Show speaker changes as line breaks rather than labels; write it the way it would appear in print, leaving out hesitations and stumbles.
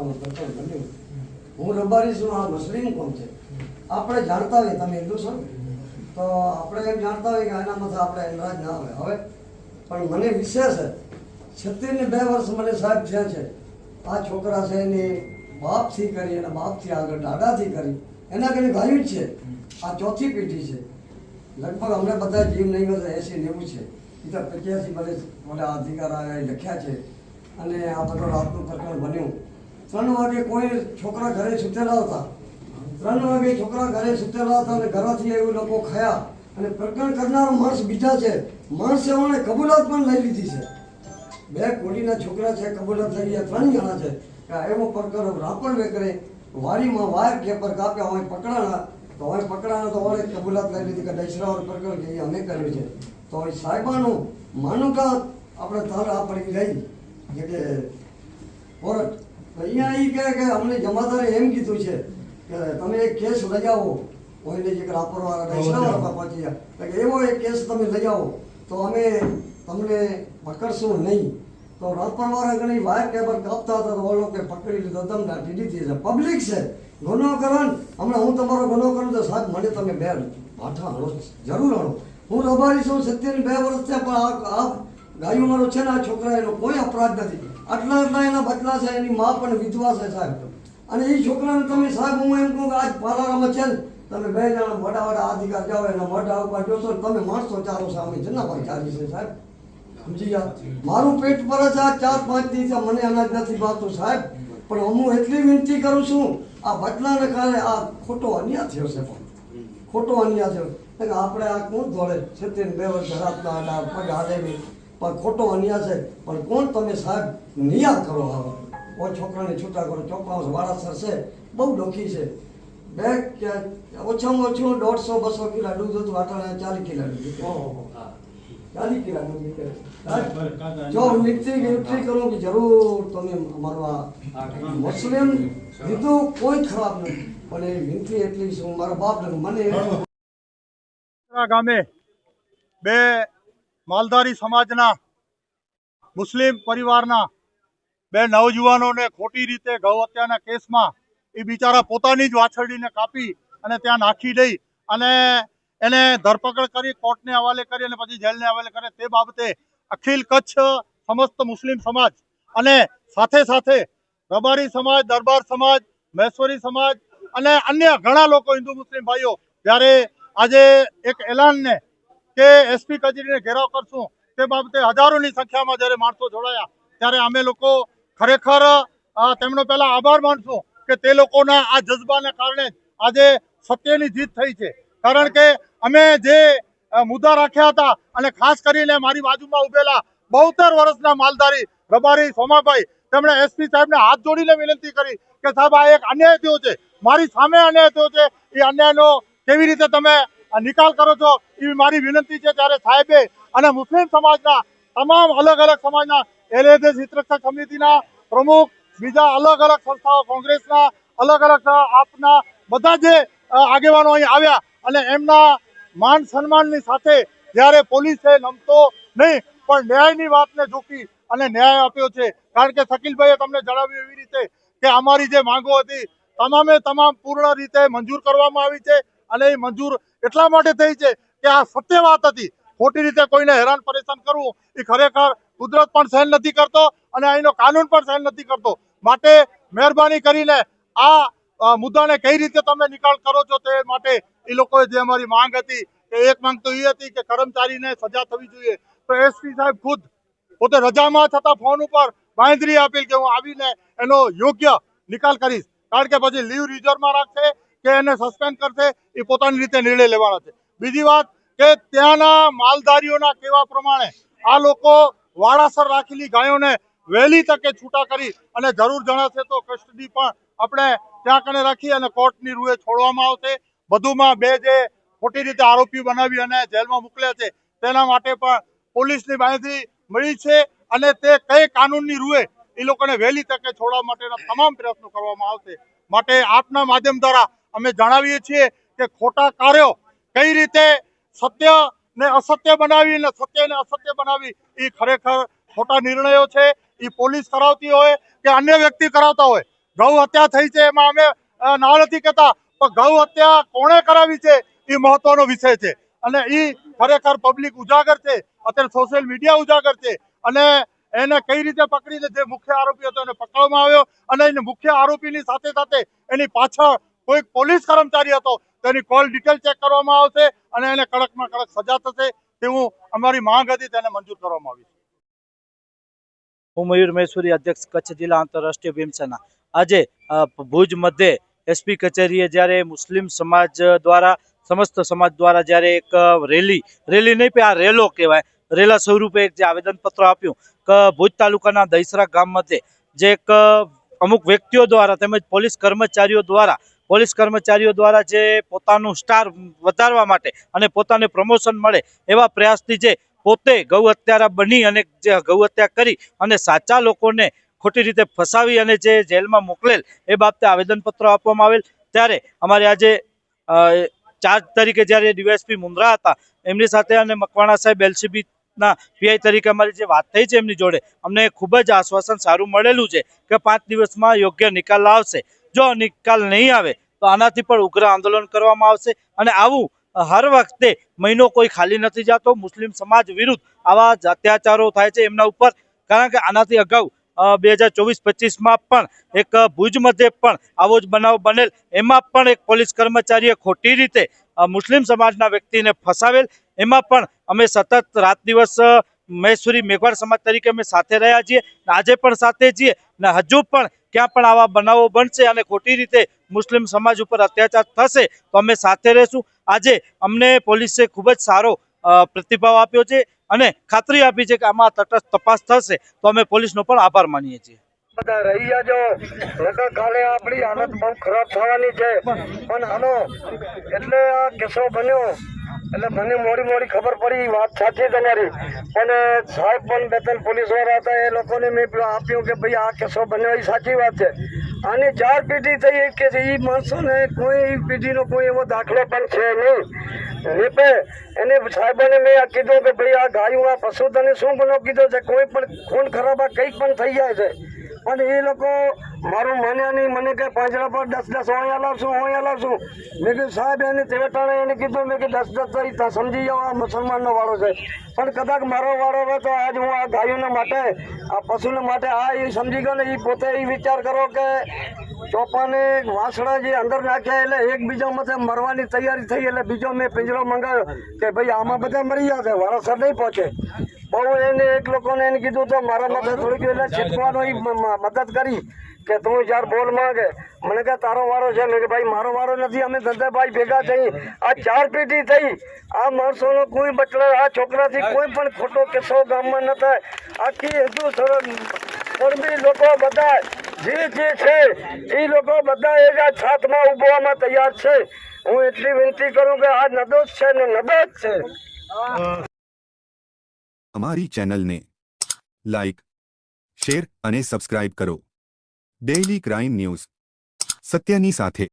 છોકરાનું પ્રકરણ બન્યું. હું રબારી છું, આ મુસ્લિમ કોમ છે. આપણે જાણતા હોઈએ, તમે હિન્દુ છો તો આપણે એમ જાણતા હોઈએ કે આનામાંથી આપણે એનરાજ ના આવે. હવે પણ મને વિશેષ છે 76 વર્ષ મને સાહેબ થયા છે. આ છોકરા છે એની બાપથી કરી અને બાપથી આગળ દાદાથી કરી એના કરી ગાયું જ છે. આ ચોથી પેઢી છે. લગભગ અમને બધા જીવ નહીં ગયો 80-90 છે. એ તો 85 મને અધિકાર આવ્યા લખ્યા છે. અને આ બધો રાતનું પ્રકરણ બન્યું. 3 વાગે કોઈ છોકરા ઘરે સૂતેલા હતા. 3 વાગે છોકરા ઘરે સૂતેલા હતા અને ઘરેથી એવું લોકો ખાયા. અને પ્રકરણ કરનારો માણસ બીજા છે. માણસે એમણે કબૂલાત પણ લઈ લીધી છે. 2 કોડીના છોકરા છે, કબૂલાત લઈ ગયા. 3 જણા છે કે એવો પ્રકરણ રાપણ વેકરે વાડીમાં વાયર કેપર કાપ્યા હોય પકડાણા તો હોય પકડાણા તો વળે કબૂલાત લઈ લીધી કે દશરાવર પ્રકરણ કે અમે કર્યું છે. તો એ સાહેબાનું માનું કે આપણે તાર આ પડી ગઈ કે કોર્ટ અહીંયા એ કહે કે અમને જમાદારે એમ કીધું છે કે તમે એક કેસ લઈ આવો. કોઈને જે રાપરવાળા દશરાવર પહોંચી ગયા કે એવો એક કેસ તમે લઈ આવો તો અમે તમને પકડશું નહીં. તો રાપરવાળા ઘણી વાયર કેબર કાપતા હતા તો લોકો પકડી લીધો તમને ટીડી છે. પબ્લિક છે ગુનો કરો હમણાં હું તમારો ગુનો કરું તો સાહેબ મને તમે 2 માથા હણો જરૂર હણો. હું રબારી છું 72 વર્ષ થયા પણ આ ગાયું મારો છે ને આ છોકરા એનો કોઈ અપરાધ નથી. આટલા એના બદલા છે. એની મા પણ વિધવા છે સાહેબ. અને એ છોકરાને તમે સાહેબ હું એમ કહું કે આજ પાલારામાં છે ને તમે 2 જણા મોટા અધિકાર જાઓ એના મોઢા ઉપર જોશો તમે માણસો ચાલો છો. અમે જનાભાઈ ચાલી છે સાહેબ. સમજી ગયા. મારું પેટ પર જ આ 4-5 દિવસ મને અનાજ નથી ભાવતું સાહેબ. પણ હું એટલી વિનંતી કરું છું આ બદલાને કારણે આ ખોટો અન્યાય થયો છે. પણ ખોટો અન્યાય થયો કે આપણે આ કોણ દોડે 72 વર્ષ રાતના પગ હાલે નહીં પણ ખોટો અન્યાય છે. પણ કોણ તમે સાહેબ નિયા કરો હવે કોઈ છોકરાને છૂટા કરો. ચોપાસ વાળાસર છે બહુ ડોખી છે. ઓછામાં ઓછું 150-200 કિલો દૂધ હતું. આટાણે 40 કિલો દૂધ 40 કિલો દૂધ નીકળે. જો વિનંતી કરું કે જરૂર તમે અમારું આ મુસ્લિમ લીધું કોઈ ખરાબ નથી પણ એ વિનંતી એટલી શું મારા બાપ મને
ગામે 2 માલધારી સમાજના મુસ્લિમ પરિવારના 2 નવજુવાનોને ખોટી રીતે ગૌ હત્યાના કેસમાં એ બિચારા પોતાની જ વાછરડીને કાપી અને ત્યાં નાખી દઈ અને એને ધરપકડ કરી કોર્ટને હવાલે કરી અને પછી જેલને હવાલે કરે. તે બાબતે અખિલ કચ્છ સમસ્ત મુસ્લિમ સમાજ અને સાથે સાથે રબારી સમાજ, દરબાર સમાજ, મહેશ્વરી સમાજ અને અન્ય ઘણા લોકો હિન્દુ મુસ્લિમ ભાઈઓ જ્યારે આજે એક એલાનને કે એસપી કચેરીને ઘેરાવ કરશું તે બાબતે હજારોની સંખ્યામાં જ્યારે માણસો જોડાયા ત્યારે અમે લોકો ખરેખર તેમનો પહેલા આભાર માનશું કે તે લોકોના આ જજ્બાને કારણે આજે સત્યની જીત થઈ છે. કારણ કે અમે જે મુદ્દા રાખ્યા હતા અને ખાસ કરીને મારી બાજુમાં ઉભેલા 72 વર્ષના માલધારી રબારી સોમાભાઈ તેમણે એસપી સાહેબને હાથ જોડીને વિનંતી કરી કે સાહેબ આ એક અન્યાય થયો છે, મારી સામે અન્યાય થયો છે, એ અન્યાયનો કેવી રીતે તમે નિકાલ કરો છો એવી મારી વિનંતી છે. ત્યારે સાહેબે અને મુસ્લિમ સમાજના તમામ અલગ અલગ સમાજના એલએદેશ હિતરક્ષક સમિતિના પ્રમુખ, બીજા અલગ અલગ સંસ્થાઓ, કોંગ્રેસના અલગ અલગ આપના બધા જે આગેવાનો અહીં આવ્યા અને એમના માન સન્માનની સાથે જ્યારે પોલીસે નમતો નહીં પણ ન્યાયની વાતને ઝૂકી અને ન્યાય આપ્યો છે. કારણ કે શકીલભાઈએ તમને જણાવ્યું એવી રીતે કે અમારી જે માંગો હતી તમામે તમામ પૂર્ણ રીતે મંજૂર કરવામાં આવી છે અને એ મંજૂર એટલા માટે થઈ છે કે આ સત્ય વાત હતી. ખોટી રીતે કોઈને હેરાન પરેશાન કરવું એ ખરેખર કુદરત પણ સહન નથી કરતો અને અહીંનો કાનૂન પણ સહન નથી કરતો. માટે મહેરબાની કરીને આ મુદ્દાને કઈ રીતે તમે નિકાલ કરો છો તે માટે એ લોકોએ જે અમારી માંગ હતી કે એક માંગ તો એ હતી કે કર્મચારીને સજા થવી જોઈએ. તો એસપી સાહેબ ખુદ પોતે રજામાં છતાં ફોન ઉપર બાંહેધરી આપેલ કે હું આવીને એનો યોગ્ય નિકાલ કરીશ. કારણ કે પછી લીવ રિઝર્વમાં રાખશે કે એને સસ્પેન્ડ કરશે એ પોતાની રીતે નિર્ણય લેવાના છે. બીજી વાત કે ત્યાંના માલધારીઓના કહેવા પ્રમાણે આ લોકો વાડાસર રાખેલી ગાયોને વહેલી તકે છૂટા કરી અને જરૂર જણાશે તો કસ્ટડી પણ આપણે ત્યાં કને રાખી અને કોર્ટની રૂએ છોડવામાં આવશે. વધુમાં 2 જે ખોટી રીતે આરોપી બનાવી અને જેલમાં મોકલ્યા છે તેના માટે પણ પોલીસની બાંહેધરી મળી છે અને તે કઈ કાનૂનની રૂએ એ લોકોને વહેલી તકે છોડવા માટેના તમામ પ્રયત્નો કરવામાં આવશે. માટે આપના માધ્યમ દ્વારા અમે જણાવીએ છીએ કે ખોટા કાર્યો કઈ રીતે સત્ય ને અસત્ય બનાવી અને સત્યને અસત્ય બનાવી એ ખરેખર ખોટા નિર્ણયો છે. એ પોલીસ કરાવતી હોય કે અન્ય વ્યક્તિ કરાવતા હોય ગૌ હત્યા થઈ છે એમાં અમે ના નથી કહેતા, પણ ગૌ હત્યા કોણે કરાવી છે એ મહત્વનો વિષય છે અને એ ખરેખર પબ્લિક ઉજાગર છે, અત્યારે સોશિયલ મીડિયા ઉજાગર છે અને એને કઈ રીતે પકડીને જે મુખ્ય આરોપી હતો એને પકડવામાં આવ્યો અને એને મુખ્ય આરોપીની સાથે સાથે એની પાછળ કોઈ પોલીસ કર્મચારી હતો તેની કોલ ડિટેલ ચેક કરવામાં આવશે અને એને કડકમાં કડક સજા થશે તેવું અમારી માંગ હતી, તેને મંજૂર કરવામાં આવી.
હું મયુર મહેશ્વરી, અધ્યક્ષ કચ્છ જિલ્લા આંતરરાષ્ટ્રીય ભીમસેના. આજે ભુજ મધ્યે એસપી કચેરીએ જ્યારે મુસ્લિમ સમાજ દ્વારા, સમસ્ત સમાજ દ્વારા જ્યારે એક રેલી નહીં પણ આ રેલો કહેવાય, રેલા સ્વરૂપે એક જે આવેદનપત્ર આપ્યું કે ભુજ તાલુકાના દહીસરા ગામ મધ્યે જે એક અમુક વ્યક્તિઓ દ્વારા તેમજ પોલીસ કર્મચારીઓ દ્વારા જે પોતાનું સ્ટાર વધારવા માટે અને પોતાને પ્રમોશન મળે એવા પ્રયાસથી જે પોતે ગૌ હત્યારા બની અને જે ગૌ હત્યા કરી અને સાચા લોકોને ખોટી રીતે ફસાવી અને જે જેલમાં મોકલેલ એ બાબતે આવેદનપત્ર આપવામાં આવેલ. ત્યારે અમારે આજે ચાર્જ તરીકે જ્યારે ડીવાયએસપી મુંદ્રા હતા એમની સાથે અને મકવાણા સાહેબ એલસીબીના પીઆઈ તરીકે અમારી જે વાત થઈ છે એમની જોડે અમને ખૂબ જ આશ્વાસન સારું મળેલું છે કે 5 દિવસમાં યોગ્ય નિકાલ આવશે. જો નિકાલ નહીં આવે તો આનાથી પણ ઉગ્ર આંદોલન કરવામાં આવશે અને આવું હર વખતે મહિનો કોઈ ખાલી નથી જતો. મુસ્લિમ સમાજ વિરુદ્ધ આવા જ અત્યાચારો થાય છે એમના ઉપર, કારણ કે આનાથી અગાઉ 2024-25માં પણ એક ભુજ મધ્યે પણ આવો જ બનાવ બનેલ, એમાં પણ એક પોલીસ કર્મચારીએ ખોટી રીતે મુસ્લિમ સમાજના વ્યક્તિને ફસાવેલ. એમાં પણ અમે સતત રાત દિવસ મહેશ્વરી મેઘવાળ સમાજ તરીકે અમે સાથે રહ્યા છીએ, આજે પણ સાથે છીએ ને હજુ પણ ક્યાં પણ આવા બનાવો બનશે અને ખોટી રીતે મુસ્લિમ સમાજ ઉપર અત્યાચાર થશે તો અમે સાથે રહીશું. આજે અમને પોલીસે ખૂબ જ સારો પ્રતિભાવ આપ્યો છે અને ખાતરી આપી છે કે આમાં તટસ્થ તપાસ થશે તો અમે પોલીસનો પણ આભાર માનીએ છીએ.
બધા રહી જાજો, નકર કાલે આપણી હાલત બહુ ખરાબ થવાની છે. પણ આનો એટલે આ કેસો બન્યો એટલે મને મોડી ખબર પડી, વાત સાચી તમારી. પણ સાહેબ પણ 2-3 પોલીસ વાળા હતા એ લોકોને મેં આપ્યું કે ભાઈ આ કેસો બન્યો એ સાચી વાત છે. આની 4 પેઢી થઈ કે એ માણસોને કોઈ પેઢીનો કોઈ એવો દાખલો પણ છે નહીં. નીપે એને સાહેબોને મેં કીધું કે ભાઈ આ ગાયું આ પશુ તને શું ગુનો કીધો છે, કોઈ પણ ખૂન ખરાબા કંઈક પણ થઈ જાય છે. પણ એ લોકો મારું માન્યા નહીં, મને કે પાંજરા પર 10-10 ઓયા લાવશું. મેં કીધું સાહેબ એને તેવટાણે એને કીધું મેં કે 10-10 તો સમજી જાઓ આ મુસલમાનનો વાળો છે, પણ કદાચ મારો વાળો હોય તો આજ હું આ ગાયોના માટે આ પશુના માટે આ એ સમજી ગયો ને. એ પોતે એ વિચાર કરો કે ચોપાને વાસણા જે અંદર નાખ્યા એટલે એકબીજા માથે મરવાની તૈયારી થઈ એટલે બીજો મેં પિંજરો મંગાવ્યો કે ભાઈ આમાં બધા મરી જશે, વારસર નહીં પહોંચે. બહુ એને એક લોકોને એને કીધું તો મારા માથે થોડીક એટલે છીટકવાનો એ મદદ કરી કે તું જ્યારે બોલ માંગે. મને કે તારો વારો છે, મેં કે ભાઈ મારો વારો નથી, અમે ધંધાભાઈ ભેગા થઈ આ 4 પેઢી થઈ. આ માણસોનો કોઈ બચલો આ છોકરાથી કોઈ પણ ખોટો કેસો ગામમાં ન થાય. આખી હિન્દુ ધર્મી લોકો બધા જે છે એ લોકો બધા એક આ છાતમાં ઉભવામાં તૈયાર છે. હું એટલી વિનંતી કરું કે આ નદોષ છે ને નદોષ છે.
અમારી ચેનલને લાઈક, શેર અને સબસ્ક્રાઇબ કરો. ડેઇલી ક્રાઇમ ન્યૂઝ સત્યની સાથે.